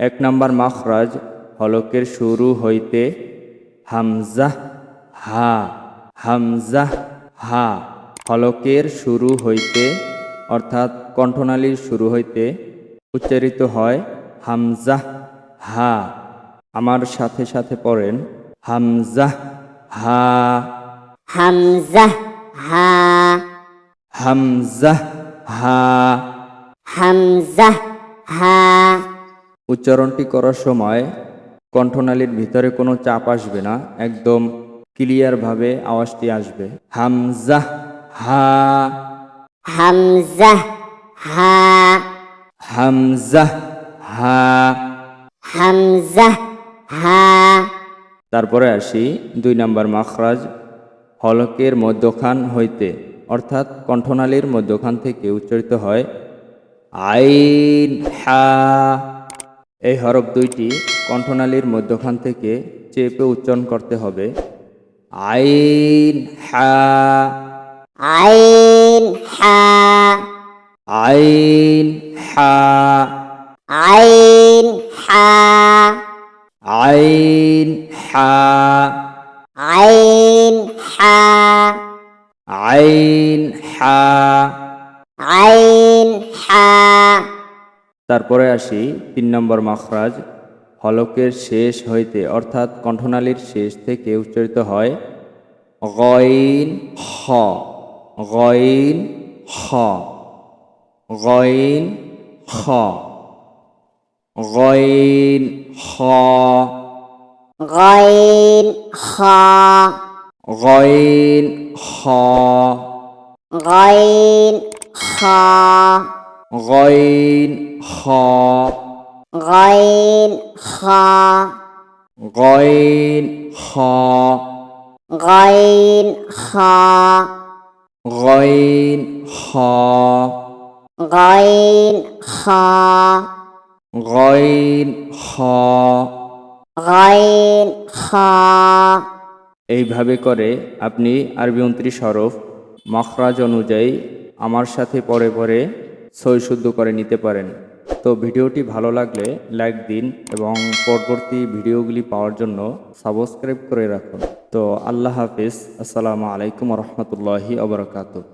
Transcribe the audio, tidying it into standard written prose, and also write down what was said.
এক নম্বর মাখরাজ হলকের শুরু হইতে হামজা হা, হামজা হা। হলকের শুরু হইতে অর্থাৎ কণ্ঠনালীর শুরু হইতে উচ্চারিত হয় হামজা হা। আমার সাথে সাথে পড়েন হামজা হা, হামজা হা, হামজা হা। হামজা হা। উচ্চারণটি করার সময় কণ্ঠনালীর ভিতরে কোনো চাপ আসবে না, একদম ক্লিয়ারভাবে আওয়াজটি আসবে। হামজা হা, হামজা হা, হামজা হা। হামজা হা। তারপরে আসি 2 নম্বর মাখরাজ হলকের মধ্যখান হইতে অর্থাৎ কণ্ঠনালীর মধ্যখান থেকে উচ্চারিত হয় আইন হা। এই হরফ দুইটি কণ্ঠনালীর মধ্যখান থেকে চেপে উচ্চারণ করতে হবে। আইন হা, আইন হা, আইন হা, আইন হা, আইন হা, আইন হা, আইন হা। আইন হা। তারপরে আসি 3 নম্বর মাখরাজ হলকের শেষ হইতে অর্থাৎ কণ্ঠনালীর শেষ থেকে উচ্চারিত হয় গইন খ, গইন খ, গইন খ, গইন খ, গইন খ, গইন খ, গইন খ, গইন খ, গইন খ, গইন খ, গইন খ, গইন খ, গইন খ, গইন খ। গইন খ। এইভাবে করে আপনি আরবি 29 হরফ মাখরাজ অনুযায়ী আমার সাথে পরে পরে সই শুদ্ধ করে নিতে পারেন। তো ভিডিওটি ভালো লাগলে লাইক দিন এবং পরবর্তী ভিডিওগুলি পাওয়ার জন্য সাবস্ক্রাইব করে রাখুন। তো আল্লাহ হাফিজ, আসসালামু আলাইকুম রহমতুল্লাহি ওয়া বারাকাতুহু।